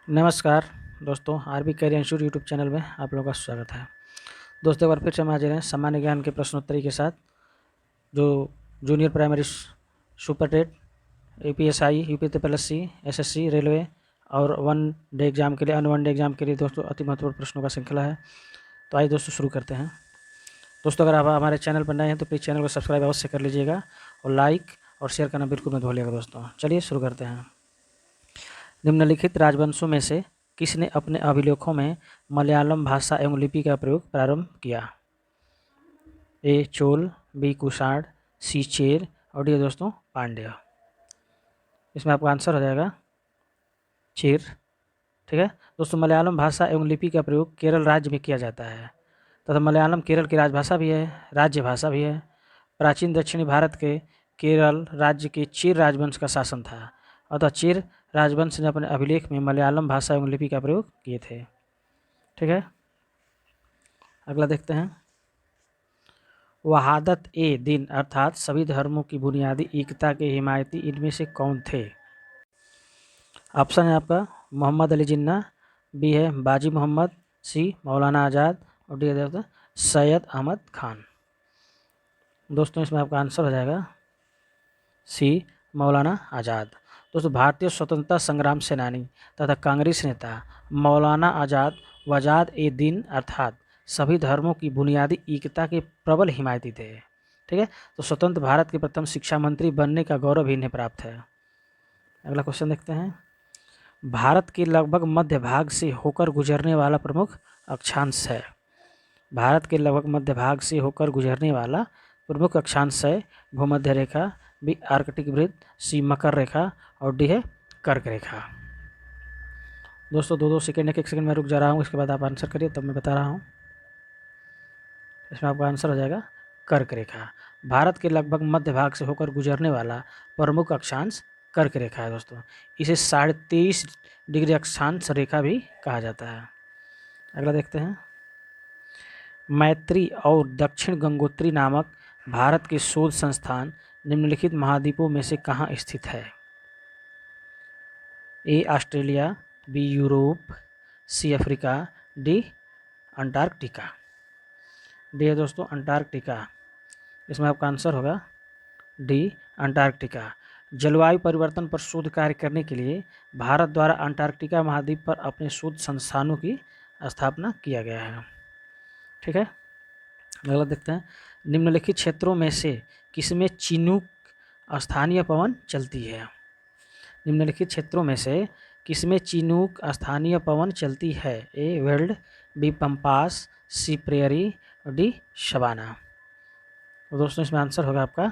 नमस्कार दोस्तों, RB career institute YouTube channel में आप लोगों का स्वागत है। दोस्तों, एक बार फिर से हम हाजिर हैं सामान्य ज्ञान के प्रश्नोत्तरी के साथ, जो junior primary super TET, APSI, UPSC, SSC, railway और वन डे एग्ज़ाम के लिए, वन डे एग्ज़ाम के लिए दोस्तों अति महत्वपूर्ण प्रश्नों का श्रृंखला है। तो आइए दोस्तों शुरू करते हैं। दोस्तों, अगर आप हमारे चैनल पर नए हैं तो प्लीज़ चैनल को सब्सक्राइब अवश्य कर लीजिएगा और लाइक और शेयर करना बिल्कुल मत भूलिएगा। दोस्तों चलिए शुरू करते हैं। निम्नलिखित राजवंशों में से किसने अपने अभिलेखों में मलयालम भाषा एवं लिपि का प्रयोग प्रारंभ किया? ए चोल, बी कुषाण, सी चेर और डी दोस्तों पांड्य। इसमें आपका आंसर हो जाएगा चेर। ठीक है दोस्तों, मलयालम भाषा एवं लिपि का प्रयोग केरल राज्य में किया जाता है तथा मलयालम केरल की राजभाषा भी है, राज्य भाषा भी है। प्राचीन दक्षिणी भारत के केरल राज्य के चेर राजवंश का शासन था, अतः चेर राजवंश ने अपने अभिलेख में मलयालम भाषा एवं लिपि का प्रयोग किए थे। ठीक है, अगला देखते हैं। वहादत ए दिन अर्थात सभी धर्मों की बुनियादी एकता के हिमायती इनमें से कौन थे? ऑप्शन है आपका मोहम्मद अली जिन्ना, बी है बाजी मोहम्मद, सी मौलाना आज़ाद और डी है सैयद अहमद खान। दोस्तों इसमें आपका आंसर हो जाएगा सी मौलाना आज़ाद। दोस्तों, भारतीय स्वतंत्रता संग्राम सेनानी तथा कांग्रेस नेता मौलाना आज़ाद वजाद ए दिन अर्थात सभी धर्मों की बुनियादी एकता के प्रबल हिमायती थे। ठीक है, तो स्वतंत्र भारत के प्रथम शिक्षा मंत्री बनने का गौरव इन्हें प्राप्त है। अगला क्वेश्चन देखते हैं। भारत के लगभग मध्य भाग से होकर गुजरने वाला प्रमुख अक्षांश है। भारत के लगभग मध्य भाग से होकर गुजरने वाला प्रमुख अक्षांश है भूमध्य रेखा, बी आर्कटिक वृत्त, सी मकर रेखा और डी है कर्क रेखा। दोस्तों 2-2 सेकेंड, 1-1 सेकेंड में रुक जा रहा हूँ, इसके बाद आप आंसर करिए, तब मैं बता रहा हूँ। इसमें आपका आंसर हो जाएगा कर्क रेखा। भारत के लगभग मध्य भाग से होकर गुजरने वाला प्रमुख अक्षांश कर्क रेखा है। दोस्तों इसे 23.5 डिग्री अक्षांश रेखा भी कहा जाता है। अगला देखते हैं। मैत्री और दक्षिण गंगोत्री नामक भारत के शोध संस्थान निम्नलिखित महाद्वीपों में से कहाँ स्थित है? A Australia, B Europe, C Africa, D Antarctica. D है दोस्तों अंटार्कटिका। इसमें आपका आंसर होगा डी अंटार्कटिका। जलवायु परिवर्तन पर शोध कार्य करने के लिए भारत द्वारा अंटार्कटिका महाद्वीप पर अपने शोध संस्थानों की स्थापना किया गया है। ठीक है, अगला देखते हैं। निम्नलिखित क्षेत्रों में से किसमें चिनूक स्थानीय पवन चलती है? निम्नलिखित क्षेत्रों में से किसमें चिनूक स्थानीय पवन चलती है? A veld, B pampas, C prairie और डी शबाना। तो दोस्तों इसमें आंसर होगा आपका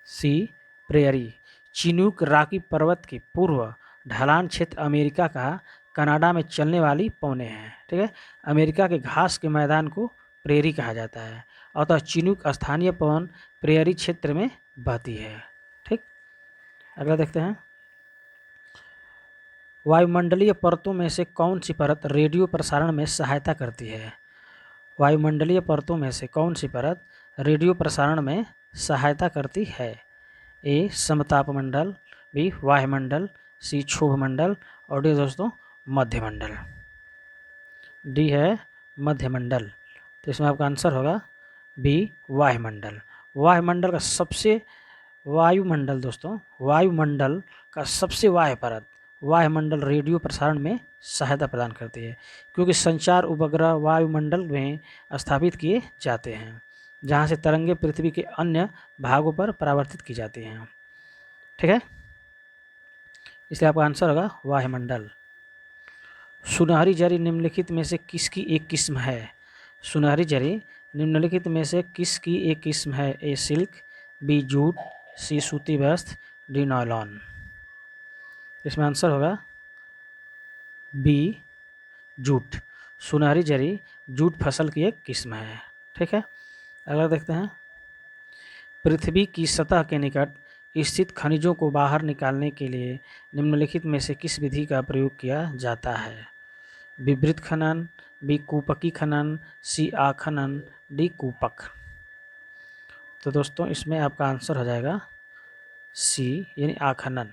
सी प्रेयरी। चिनूक रॉकी पर्वत के पूर्व ढलान क्षेत्र अमेरिका का कनाडा में चलने वाली पवनें हैं। ठीक है, अमेरिका के घास के मैदान को प्रेयरी कहा जाता है, अतः चिनूक स्थानीय पवन प्रेयरी क्षेत्र में बहती है। ठीक, अगला देखते हैं। वायुमंडलीय परतों में से कौन सी परत रेडियो प्रसारण में सहायता करती है? वायुमंडलीय परतों में से कौन सी परत रेडियो प्रसारण में सहायता करती है? ए समतापमंडल, बी वायुमंडल, सी क्षोभमंडल और डी दोस्तों मध्यमंडल। डी है मध्यमंडल। तो इसमें आपका आंसर होगा बी वायुमंडल। वायुमंडल का सबसे वायुमंडल दोस्तों वायुमंडल का सबसे वायु परत वायुमंडल रेडियो प्रसारण में सहायता प्रदान करती है, क्योंकि संचार उपग्रह वायुमंडल में स्थापित किए जाते हैं, जहां से तरंगें पृथ्वी के अन्य भागों पर परावर्तित की जाती हैं। ठीक है, इसलिए आपका आंसर होगा वायुमंडल। सुनहरी जरी निम्नलिखित में से किसकी एक किस्म है? सुनहरी जरी निम्नलिखित में से किसकी एक किस्म है? ए सिल्क, बी जूट, सी सूती वस्त्र, डी नायलॉन। इसमें आंसर होगा बी जूट। सुनहरी जरी जूट फसल की एक किस्म है। ठीक है, अगला देखते हैं। पृथ्वी की सतह के निकट स्थित खनिजों को बाहर निकालने के लिए निम्नलिखित में से किस विधि का प्रयोग किया जाता है? विवृत खनन, बी कूपकी खनन, सी आखनन, डी कूपक। तो दोस्तों इसमें आपका आंसर हो जाएगा सी यानी आखनन।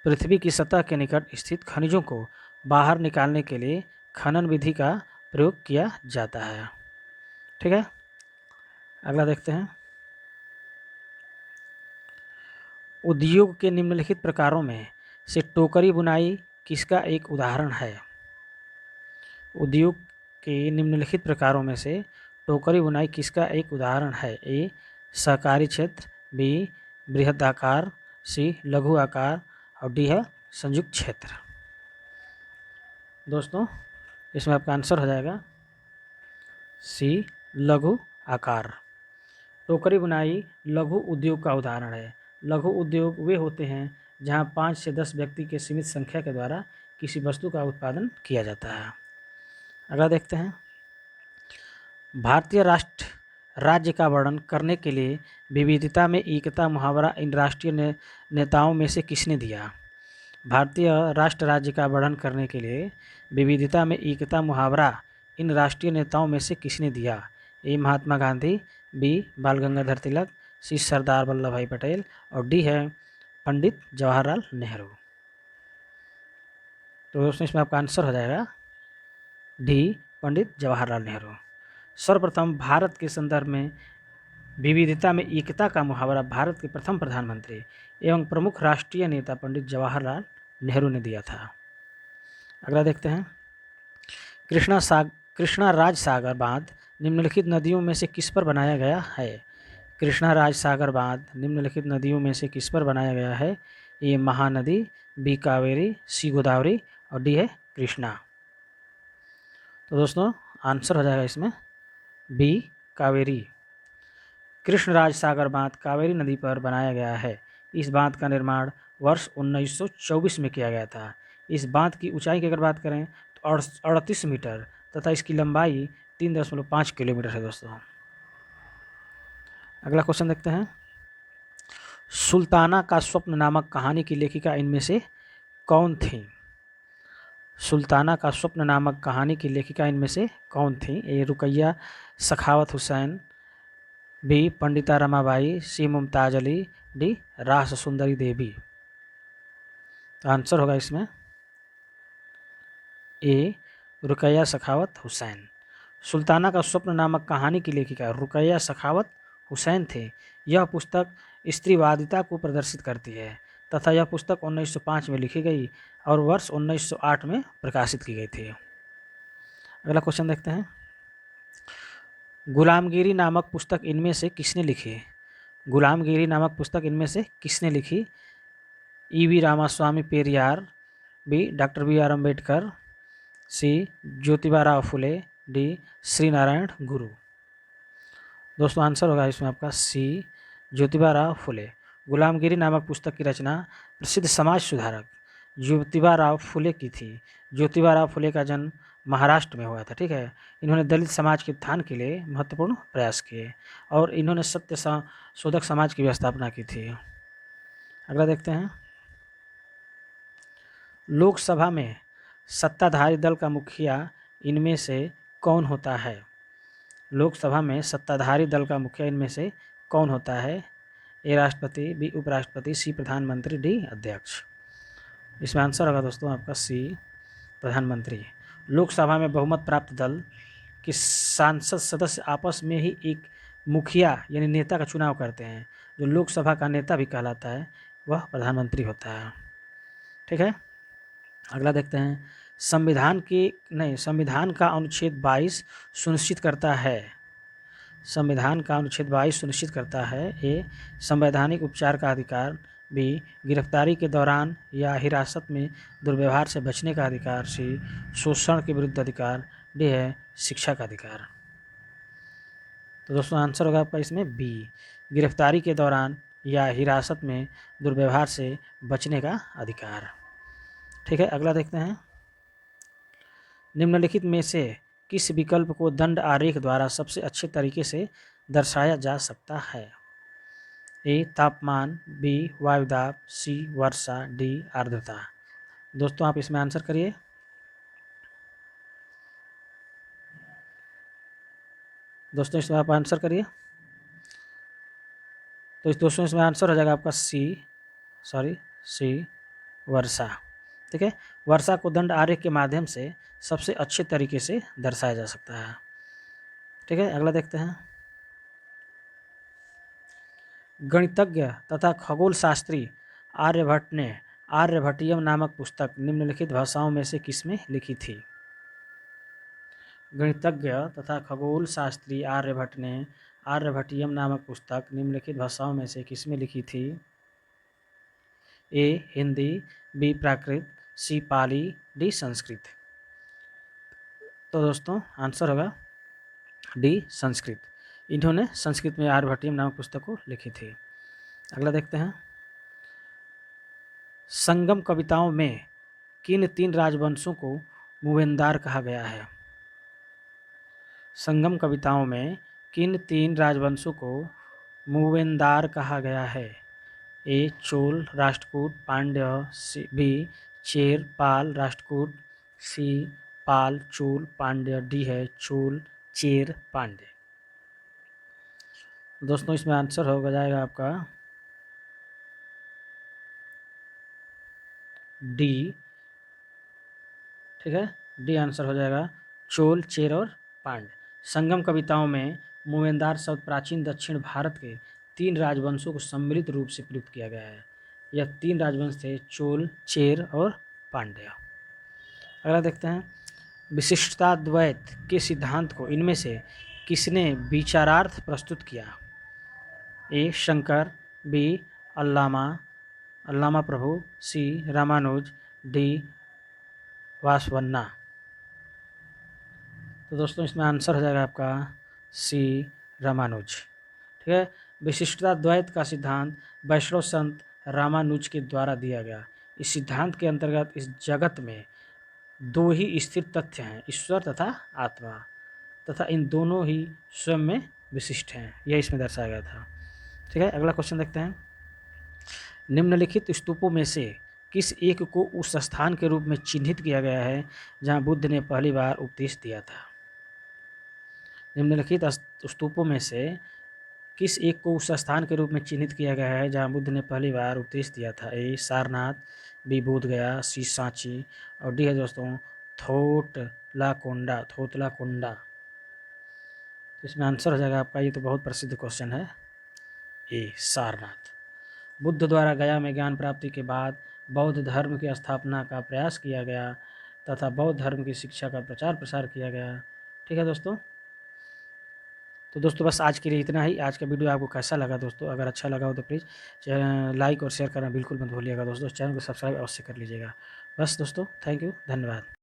पृथ्वी की सतह के निकट स्थित खनिजों को बाहर निकालने के लिए खनन विधि का प्रयोग किया जाता है। ठीक है, अगला देखते हैं। उद्योग के निम्नलिखित प्रकारों में से टोकरी बुनाई किसका एक उदाहरण है? उद्योग के निम्नलिखित प्रकारों में से टोकरी बुनाई किसका एक उदाहरण है? ए सहकारी क्षेत्र, बी बृहदाकार, सी लघु आकार और डी है संयुक्त क्षेत्र। दोस्तों इसमें आपका आंसर हो जाएगा सी लघु आकार। टोकरी बुनाई लघु उद्योग का उदाहरण है। लघु उद्योग वे होते हैं जहां 5 से 10 व्यक्ति के सीमित संख्या के द्वारा किसी वस्तु का उत्पादन किया जाता है। अगला देखते हैं। भारतीय राष्ट्र राज्य का वर्णन करने के लिए विविधता में एकता मुहावरा इन राष्ट्रीय नेताओं में से किसने दिया? भारतीय राष्ट्र राज्य का वर्णन करने के लिए विविधता में एकता मुहावरा इन राष्ट्रीय नेताओं में से किसने दिया? ए महात्मा गांधी, बी बाल गंगाधर तिलक, सी सरदार वल्लभ भाई पटेल और डी है पंडित जवाहरलाल नेहरू। तो दोस्तों इसमें आपका आंसर हो जाएगा डी पंडित जवाहरलाल नेहरू। सर्वप्रथम भारत के संदर्भ में विविधता में एकता का मुहावरा भारत के प्रथम प्रधानमंत्री एवं प्रमुख राष्ट्रीय नेता पंडित जवाहरलाल नेहरू ने दिया था। अगला देखते हैं। कृष्णा राज सागर बांध निम्नलिखित नदियों में से किस पर बनाया गया है? कृष्णा राज सागर बांध निम्नलिखित नदियों में से किस पर बनाया गया है? ए महानदी, बी कावेरी, सी गोदावरी और डी है कृष्णा। तो दोस्तों आंसर हो जाएगा इसमें बी कावेरी। कृष्णराज सागर बांध कावेरी नदी पर बनाया गया है। इस बांध का निर्माण वर्ष 1924 में किया गया था। इस बांध की ऊंचाई की अगर बात करें तो 38 मीटर तथा इसकी लंबाई 3.5 किलोमीटर है। दोस्तों अगला क्वेश्चन देखते हैं। सुल्ताना का स्वप्न नामक कहानी की लेखिका इनमें से कौन थी? सुल्ताना का स्वप्न नामक कहानी की लेखिका इनमें से कौन थी? ए रुकैया सखावत हुसैन, बी पंडिता रमाबाई, सी मुमताज अली, डी रास सुंदरी देवी। तो आंसर होगा इसमें ए रुकैया सखावत हुसैन। सुल्ताना का स्वप्न नामक कहानी की लेखिका रुकैया सखावत हुसैन थे। यह पुस्तक स्त्रीवादिता को प्रदर्शित करती है तथा यह पुस्तक 1905 में लिखी गई और वर्ष 1908 में प्रकाशित की गई थी। अगला क्वेश्चन देखते हैं। गुलामगिरी नामक पुस्तक इनमें से किसने लिखी? गुलामगिरी नामक पुस्तक इनमें से किसने लिखी? E V. Ramaswamy Periyar, B doctor B R. Ambedkar, C Jyotiba Rao Phule, D Shri Narayana Guru. दोस्तों आंसर होगा इसमें आपका सी ज्योतिबा राव फुले। गुलामगिरी नामक पुस्तक की रचना प्रसिद्ध समाज सुधारक ज्योतिबा राव फुले की थी। ज्योतिबा राव फुले का जन्म महाराष्ट्र में हुआ था। ठीक है, इन्होंने दलित समाज के उत्थान के लिए महत्वपूर्ण प्रयास किए और इन्होंने सत्य शोधक समाज की भी स्थापना की थी। अगला देखते हैं। लोकसभा में सत्ताधारी दल का मुखिया इनमें से कौन होता है? लोकसभा में सत्ताधारी दल का मुखिया इनमें से कौन होता है? ए राष्ट्रपति, बी उपराष्ट्रपति, सी प्रधानमंत्री, डी अध्यक्ष। इसमें आंसर होगा दोस्तों आपका सी प्रधानमंत्री। लोकसभा में बहुमत प्राप्त दल के सांसद सदस्य आपस में ही एक मुखिया यानी नेता का चुनाव करते हैं। जो लोकसभा का नेता भी कहलाता है वह प्रधानमंत्री होता है। ठीक है, अगला देखते हैं। संविधान का अनुच्छेद 22 सुनिश्चित करता है। संविधान का अनुच्छेद 22 सुनिश्चित करता है ए संवैधानिक उपचार का अधिकार, बी गिरफ्तारी के दौरान या हिरासत में दुर्व्यवहार से बचने का अधिकार, सी शोषण के विरुद्ध अधिकार, डी है शिक्षा का अधिकार। तो दोस्तों आंसर होगा आपका इसमें बी गिरफ्तारी के दौरान या हिरासत में दुर्व्यवहार से बचने का अधिकार। ठीक है, अगला देखते हैं। निम्नलिखित में से किस विकल्प को दंड आरेख द्वारा सबसे अच्छे तरीके से दर्शाया जा सकता है? ए तापमान, बी वायुदाब, सी वर्षा, डी आर्द्रता। दोस्तों आप इसमें आंसर करिए। दोस्तों इसमें आप आंसर करिए। तो दोस्तों इसमें आंसर हो जाएगा आपका सी वर्षा। ठीक है। वर्षा को दंड आरेख के माध्यम से सबसे अच्छे तरीके से दर्शाया जा सकता है। ठीक है, अगला देखते हैं। गणितज्ञ तथा खगोल शास्त्री आर्यभट्ट ने आर्यभट्टियम नामक पुस्तक निम्नलिखित भाषाओं में से किसमें लिखी थी? गणितज्ञ तथा खगोल शास्त्री आर्यभट्ट ने आर्यभट्टियम नामक पुस्तक निम्नलिखित भाषाओं में से किसमें लिखी थी? ए हिंदी, बी प्राकृत, सी पाली, डी संस्कृत। तो दोस्तों आंसर होगा डी संस्कृत। इन्होंने संस्कृत में आर्यभट्टियम नामक पुस्तक को लिखी थी। अगला देखते हैं। संगम कविताओं में किन 3 राजवंशों को मूवेंदार कहा गया है? संगम कविताओं में किन 3 राजवंशों को मूवेंदार कहा गया है? ए चोल, राष्ट्रकूट, पांड्य, बी चेर, पाल, राष्ट्रकूट, सी पाल, चोल, पांड्य, डी है चोल, चेर, पांड्य। दोस्तों इसमें आंसर हो जाएगा आपका डी। ठीक है, डी आंसर हो जाएगा चोल, चेर और पांड्य। संगम कविताओं में मूवेंदार शब्द प्राचीन दक्षिण भारत के 3 राजवंशों को सम्मिलित रूप से प्रयुक्त किया गया है। यह 3 राजवंश थे चोल, चेर और पांड्य। अगला देखते हैं। विशिष्टाद्वैत के सिद्धांत को इनमें से किसने विचारार्थ प्रस्तुत किया? ए शंकर, बी अल्लामा प्रभु, सी रामानुज, डी वासवन्ना। तो दोस्तों इसमें आंसर हो जाएगा आपका सी रामानुज। ठीक है, विशिष्टाद्वैत का सिद्धांत वैष्णव संत रामानुज के द्वारा दिया गया। इस सिद्धांत के अंतर्गत इस जगत में 2 ही स्थिर तथ्य हैं, ईश्वर तथा आत्मा, तथा इन दोनों ही स्वयं में विशिष्ट हैं। यह इसमें दर्शाया गया था। ठीक है, अगला क्वेश्चन देखते हैं। निम्नलिखित स्तूपों में से किस एक को उस स्थान के रूप में चिन्हित किया गया है जहां बुद्ध ने पहली बार उपदेश दिया था? निम्नलिखित स्तूपों में से किस एक को उस स्थान के रूप में चिन्हित किया गया है जहां बुद्ध ने पहली बार उपदेश दिया था? ए सारनाथ, बी बोधगया, सी सांची और डी है दोस्तों थोतला कोंडा। इसमें आंसर हो जाएगा आपका, ये तो बहुत प्रसिद्ध क्वेश्चन है, ए सारनाथ। बुद्ध द्वारा गया में ज्ञान प्राप्ति के बाद बौद्ध धर्म की स्थापना का प्रयास किया गया तथा बौद्ध धर्म की शिक्षा का प्रचार प्रसार किया गया। ठीक है दोस्तों, तो दोस्तों बस आज के लिए इतना ही। आज का वीडियो आपको कैसा लगा दोस्तों? अगर अच्छा लगा हो तो प्लीज़ लाइक और शेयर करना बिल्कुल मत भूलिएगा दोस्तों। चैनल को सब्सक्राइब अवश्य कर लीजिएगा। बस दोस्तों, थैंक यू, धन्यवाद।